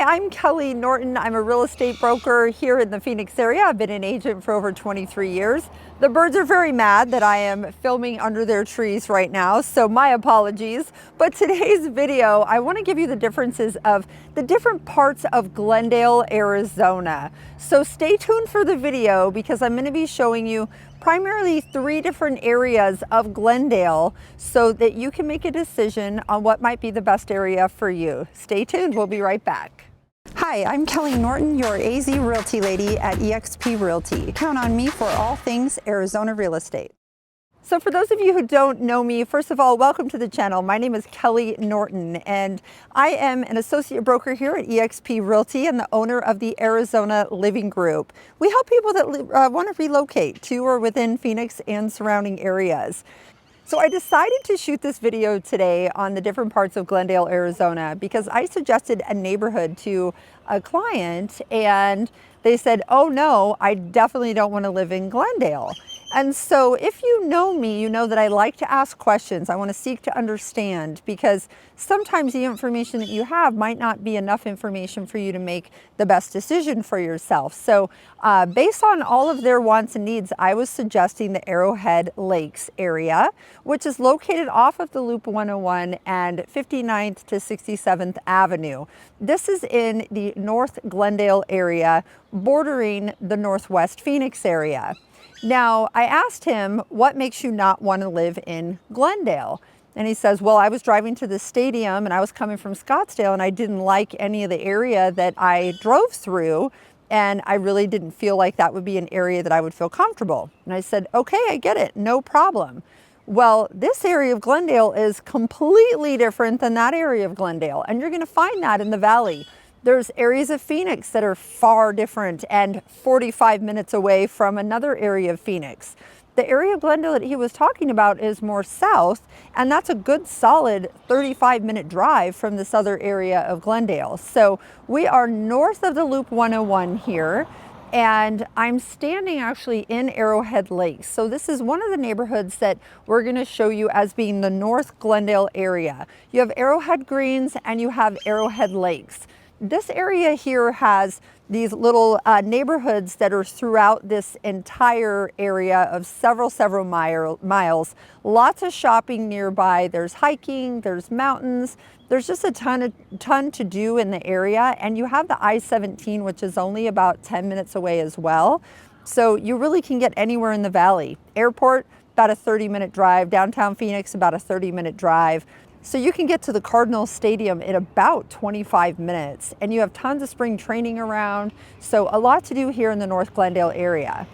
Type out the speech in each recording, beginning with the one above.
Hi, I'm Kelley Norton. I'm a real estate broker here in the Phoenix area. I've been an agent for over 23 years. The birds are very mad that I am filming under their trees right now, so my apologies. But today's video, I want to give you the differences of the different parts of Glendale, Arizona. So stay tuned for the video because I'm going to be showing you primarily 3 different areas of Glendale so that you can make a decision on what might be the best area for you. Stay tuned, we'll be right back. Hi, I'm Kelley Norton, your AZ Realty lady at EXP Realty. Count on me for all things Arizona real estate. So for those of you who don't know me, first of all, welcome to the channel. My name is Kelley Norton and I am an associate broker here at EXP Realty and the owner of the Arizona Living Group. We help people that want to relocate to or within Phoenix and surrounding areas. So I decided to shoot this video today on the different parts of Glendale, Arizona, because I suggested a neighborhood to a client and they said, oh no, I definitely don't want to live in Glendale. And so if you know me, you know that I like to ask questions. I want to seek to understand because sometimes the information that you have might not be enough information for you to make the best decision for yourself. So based on all of their wants and needs, I was suggesting the Arrowhead Lakes area, which is located off of the Loop 101 and 59th to 67th Avenue. This is in the North Glendale area, bordering the Northwest Phoenix area. Now, I asked him, what makes you not want to live in Glendale? And he says, well, I was driving to the stadium and I was coming from Scottsdale and I didn't like any of the area that I drove through. And I really didn't feel like that would be an area that I would feel comfortable. And I said, okay, I get it, no problem. Well, this area of Glendale is completely different than that area of Glendale. And you're going to find that in the valley. There's areas of Phoenix that are far different and 45 minutes away from another area of Phoenix. The area of Glendale that he was talking about is more south, and that's a good solid 35-minute drive from this other area of Glendale. So we are north of the Loop 101 here, and I'm standing actually in Arrowhead Lakes. So this is one of the neighborhoods that we're going to show you as being the North Glendale area. You have Arrowhead Greens and you have Arrowhead Lakes. This area here has these little neighborhoods that are throughout this entire area of several miles. Lots of shopping nearby. There's hiking, there's mountains. There's just a ton to do in the area. And you have the I-17, which is only about 10 minutes away as well. So you really can get anywhere in the valley. Airport, about a 30-minute drive. Downtown Phoenix, about a 30-minute drive. So you can get to the Cardinal Stadium in about 25 minutes and you have tons of spring training around. So a lot to do here in the North Glendale area.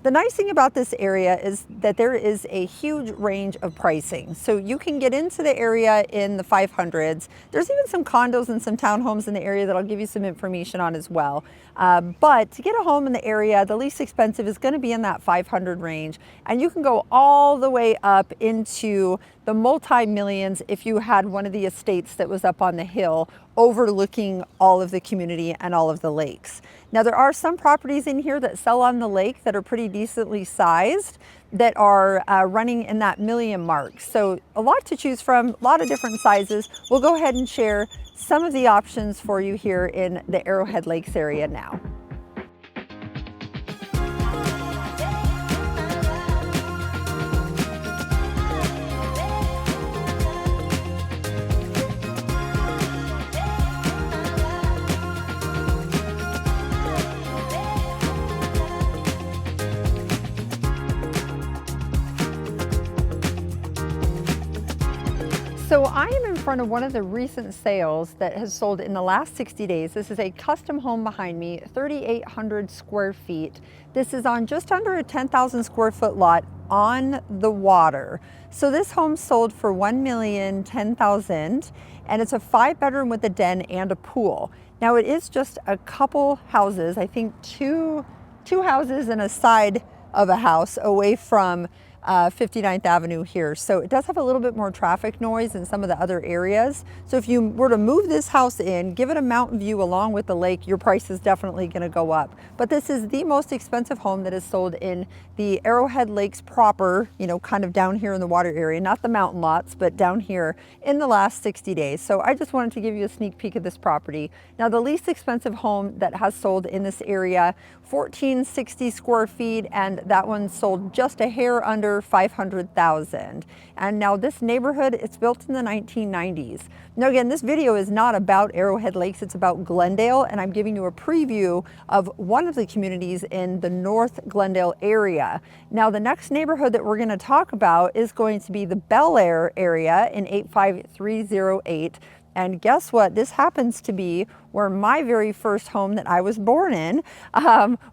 The nice thing about this area is that there is a huge range of pricing. So you can get into the area in the 500s. There's even some condos and some townhomes in the area that I'll give you some information on as well. But to get a home in the area, the least expensive is going to be in that 500 range. And you can go all the way up into the multi-millions if you had one of the estates that was up on the hill overlooking all of the community and all of the lakes. Now there are some properties in here that sell on the lake that are pretty decently sized that are running in that million mark. So a lot to choose from, a lot of different sizes. We'll go ahead and share some of the options for you here in the Arrowhead Lakes area now. So I am in front of one of the recent sales that has sold in the last 60 days. This is a custom home behind me, 3,800 square feet. This is on just under a 10,000 square foot lot on the water. So this home sold for $1,010,000 and it's a 5-bedroom with a den and a pool. Now it is just a couple houses, I think two houses and a side of a house away from 59th Avenue here. So it does have a little bit more traffic noise than some of the other areas. So if you were to move this house in, give it a mountain view along with the lake, your price is definitely going to go up. But this is the most expensive home that is sold in the Arrowhead Lakes proper, you know, kind of down here in the water area, not the mountain lots, but down here in the last 60 days. So I just wanted to give you a sneak peek of this property. Now, the least expensive home that has sold in this area, 1460 square feet, and that one sold just a hair under 500,000. And now this neighborhood, it's built in the 1990s. Now again, this video is not about Arrowhead Lakes, it's about Glendale, and I'm giving you a preview of one of the communities in the North Glendale area. Now the next neighborhood that we're going to talk about is going to be the Bellair area in 85308. And guess what? This happens to be where my very first home that I was born in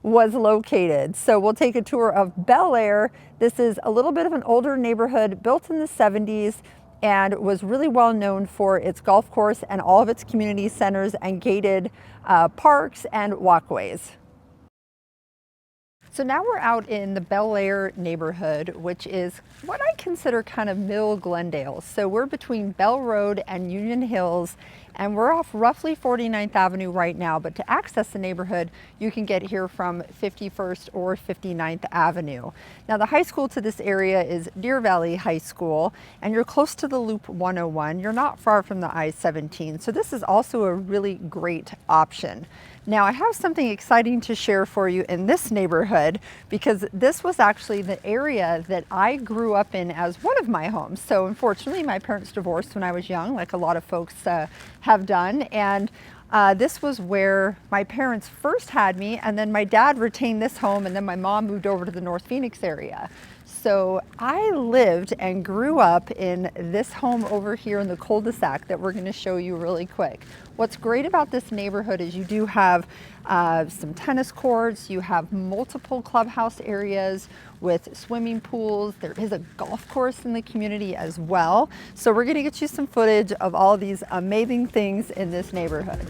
was located. So we'll take a tour of Bellair. This is a little bit of an older neighborhood built in the 70s and was really well known for its golf course and all of its community centers and gated parks and walkways. So now we're out in the Bellair neighborhood, which is what I consider kind of middle Glendale. So we're between Bell Road and Union Hills, and we're off roughly 49th Avenue right now. But to access the neighborhood, you can get here from 51st or 59th Avenue. Now the high school to this area is Deer Valley High School, and you're close to the Loop 101. You're not far from the I-17. So this is also a really great option. Now I have something exciting to share for you in this neighborhood, because this was actually the area that I grew up in as one of my homes. So unfortunately, my parents divorced when I was young, like a lot of folks have done. And this was where my parents first had me, and then my dad retained this home, and then my mom moved over to the North Phoenix area. So I lived and grew up in this home over here in the cul-de-sac that we're going to show you really quick. What's great about this neighborhood is you do have some tennis courts, you have multiple clubhouse areas with swimming pools. There is a golf course in the community as well. So we're going to get you some footage of all these amazing things in this neighborhood.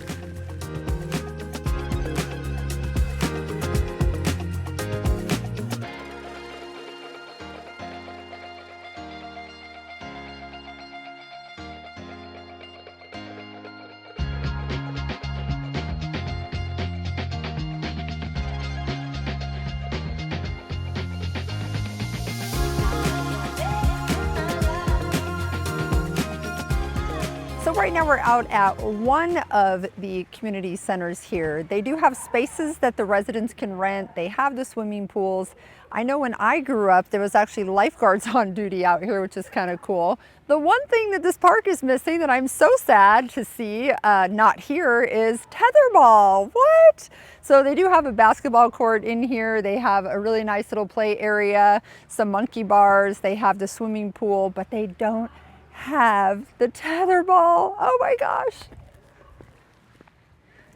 So right now we're out at one of the community centers here. They do have spaces that the residents can rent. They have the swimming pools. I know when I grew up, there was actually lifeguards on duty out here, which is kind of cool. The one thing that this park is missing that I'm so sad to see not here is tetherball. What? So they do have a basketball court in here. They have a really nice little play area, some monkey bars. They have the swimming pool, but they don't have the tetherball. Oh my gosh.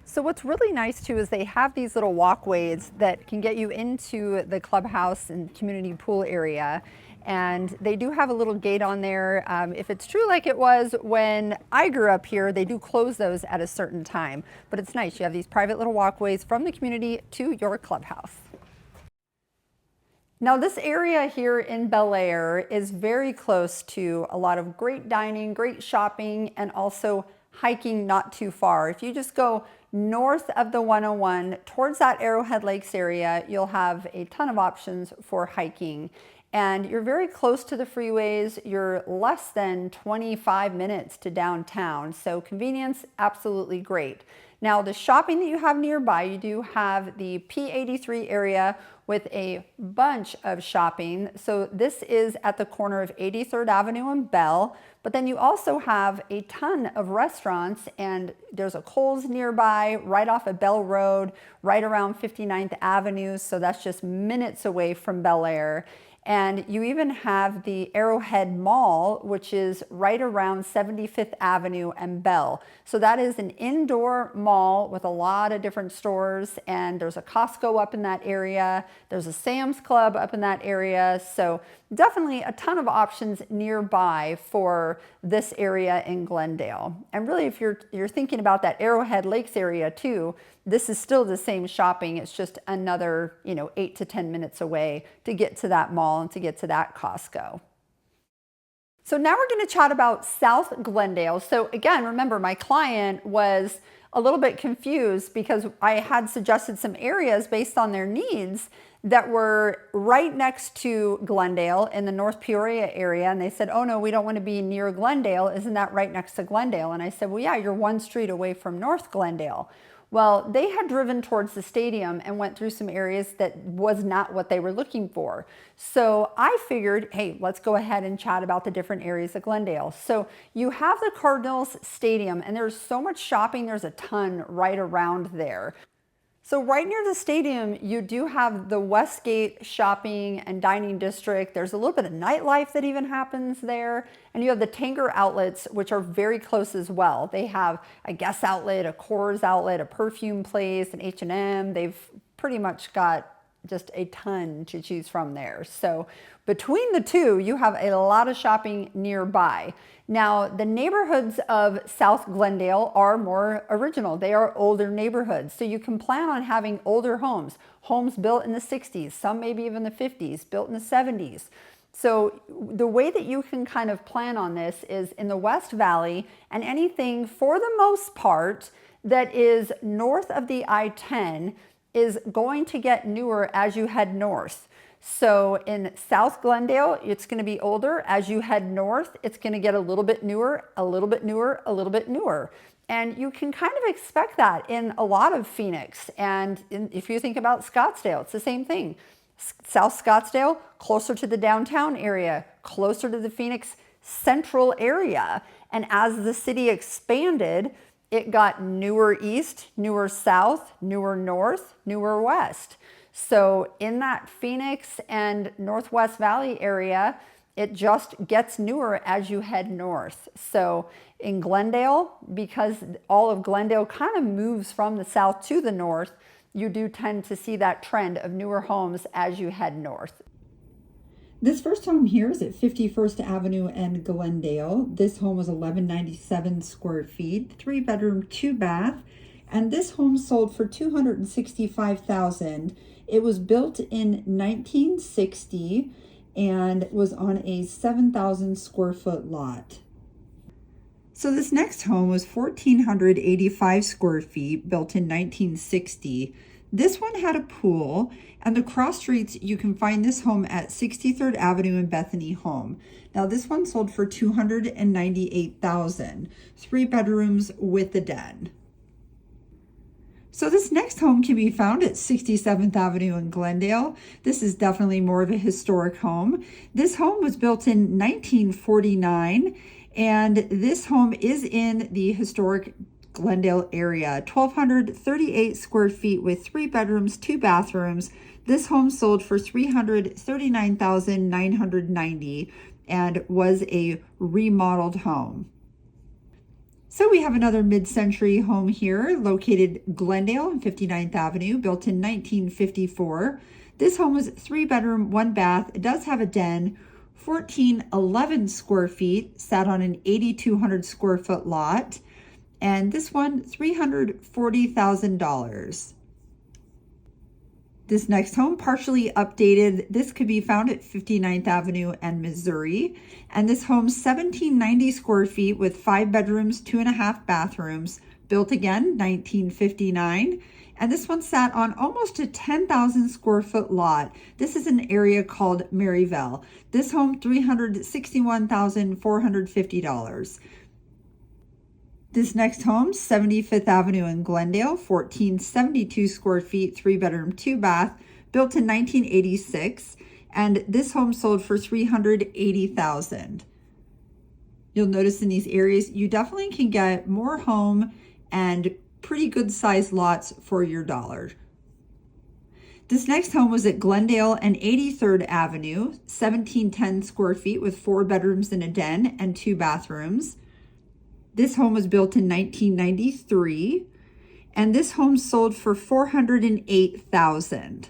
So what's really nice too is they have these little walkways that can get you into the clubhouse and community pool area. And they do have a little gate on there. If it's true like it was when I grew up here, they do close those at a certain time. But it's nice. You have these private little walkways from the community to your clubhouse. Now this area here in Bellair is very close to a lot of great dining, great shopping, and also hiking not too far. If you just go north of the 101 towards that Arrowhead Lakes area, you'll have a ton of options for hiking. And you're very close to the freeways. You're less than 25 minutes to downtown. So convenience, absolutely great. Now the shopping that you have nearby, you do have the P83 area with a bunch of shopping. So this is at the corner of 83rd Avenue and Bell, but then you also have a ton of restaurants, and there's a Kohl's nearby, right off of Bell Road, right around 59th Avenue. So that's just minutes away from Bellair. And you even have the Arrowhead Mall, which is right around 75th Avenue and Bell. So that is an indoor mall with a lot of different stores, and there's a Costco up in that area. There's a Sam's Club up in that area. So definitely a ton of options nearby for this area in Glendale. And really, if you're thinking about that Arrowhead Lakes area too, this is still the same shopping. It's just another, 8 to 10 minutes away to get to that mall and to get to that Costco. So now we're going to chat about South Glendale. So again, remember, my client was a little bit confused because I had suggested some areas based on their needs that were right next to Glendale in the North Peoria area. And they said, oh no, we don't want to be near Glendale. Isn't that right next to Glendale? And I said, well, yeah, you're one street away from North Glendale. Well, they had driven towards the stadium and went through some areas that was not what they were looking for. So I figured, hey, let's go ahead and chat about the different areas of Glendale. So you have the Cardinals Stadium, and there's so much shopping. There's a ton right around there. So right near the stadium, you do have the Westgate shopping and dining district. There's a little bit of nightlife that even happens there. And you have the Tanger outlets, which are very close as well. They have a Guess outlet, a Coors outlet, a perfume place, an H&M. They've pretty much got just a ton to choose from there. So between the two, you have a lot of shopping nearby. Now, the neighborhoods of South Glendale are more original. They are older neighborhoods. So you can plan on having older homes built in the 60s, some maybe even the 50s, built in the 70s. So the way that you can kind of plan on this is in the West Valley, and anything for the most part that is north of the I-10 is going to get newer as you head north. So in South Glendale, it's going to be older. As you head north, it's going to get a little bit newer, a little bit newer, a little bit newer. And you can kind of expect that in a lot of Phoenix. And if you think about Scottsdale, it's the same thing. South Scottsdale, closer to the downtown area, closer to the Phoenix central area. And as the city expanded, it got newer east, newer south, newer north, newer west. So in that Phoenix and Northwest Valley area, it just gets newer as you head north. So in Glendale, because all of Glendale kind of moves from the south to the north, you do tend to see that trend of newer homes as you head north. This first home here is at 51st Avenue and Glendale. This home was 1197 square feet, 3-bedroom, 2-bath, and this home sold for $265,000. It was built in 1960 and was on a 7,000 square foot lot. So this next home was 1,485 square feet, built in 1960. This one had a pool, and the cross streets, you can find this home at 63rd Avenue and Bethany Home. Now this one sold for $298,000, 3 bedrooms with a den. So this next home can be found at 67th Avenue in Glendale. This is definitely more of a historic home. This home was built in 1949, and this home is in the historic Glendale area. 1,238 square feet with 3 bedrooms, 2 bathrooms. This home sold for $339,990 and was a remodeled home. So we have another mid-century home here located Glendale on 59th Avenue, built in 1954. This home was 3 bedroom, 1 bath. It does have a den, 1,411 square feet, sat on an 8,200 square foot lot. And this one, $340,000. This next home, partially updated. This could be found at 59th Avenue and Missouri. And this home, 1,790 square feet with 5 bedrooms, 2.5 bathrooms, built again, 1959. And this one sat on almost a 10,000 square foot lot. This is an area called Maryville. This home, $361,450. This next home, 75th Avenue in Glendale, 1,472 square feet, 3 bedroom, 2 bath, built in 1986. And this home sold for $380,000. You'll notice in these areas, you definitely can get more home and pretty good sized lots for your dollar. This next home was at Glendale and 83rd Avenue, 1,710 square feet with 4 bedrooms and a den and 2 bathrooms. This home was built in 1993, and this home sold for $408,000.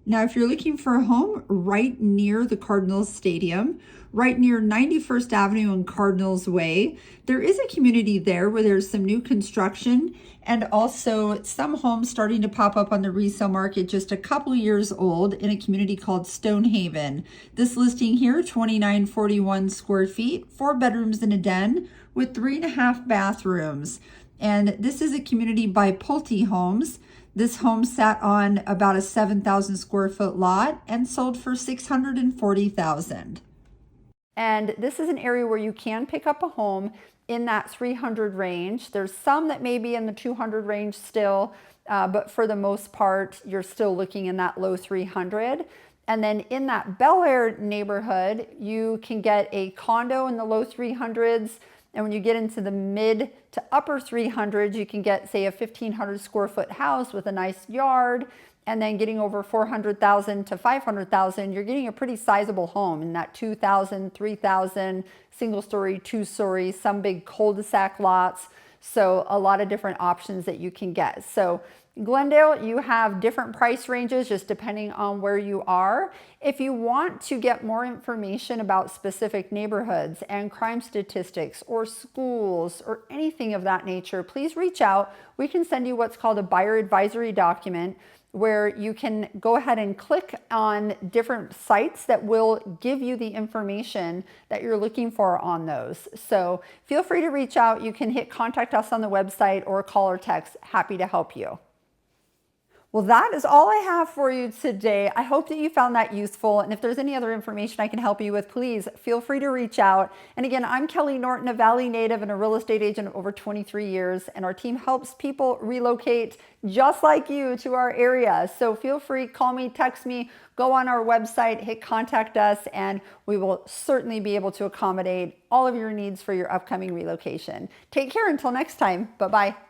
Now, if you're looking for a home right near the Cardinals Stadium, right near 91st Avenue and Cardinals Way, there is a community there where there's some new construction and also some homes starting to pop up on the resale market just a couple years old in a community called Stonehaven. This listing here, 2941 square feet, 4 bedrooms and a den with 3.5 bathrooms. And this is a community by Pulte Homes. This home sat on about a 7,000 square foot lot and sold for $640,000. And this is an area where you can pick up a home in that 300 range. There's some that may be in the 200 range still, but for the most part, you're still looking in that low 300. And then in that Bellair neighborhood, you can get a condo in the low 300s. And when you get into the mid to upper 300s, you can get, say, a 1,500 square foot house with a nice yard. And then getting over 400,000 to 500,000, you're getting a pretty sizable home in that 2,000, 3,000, single story, 2-story, some big cul-de-sac lots. So a lot of different options that you can get. So Glendale, you have different price ranges just depending on where you are. If you want to get more information about specific neighborhoods and crime statistics or schools or anything of that nature, please reach out. We can send you what's called a buyer advisory document where you can go ahead and click on different sites that will give you the information that you're looking for on those. So feel free to reach out. You can hit contact us on the website or call or text. Happy to help you. Well, that is all I have for you today. I hope that you found that useful. And if there's any other information I can help you with, please feel free to reach out. And again, I'm Kelley Norton, a Valley native and a real estate agent of over 23 years. And our team helps people relocate just like you to our area. So feel free, call me, text me, go on our website, hit contact us, and we will certainly be able to accommodate all of your needs for your upcoming relocation. Take care until next time. Bye-bye.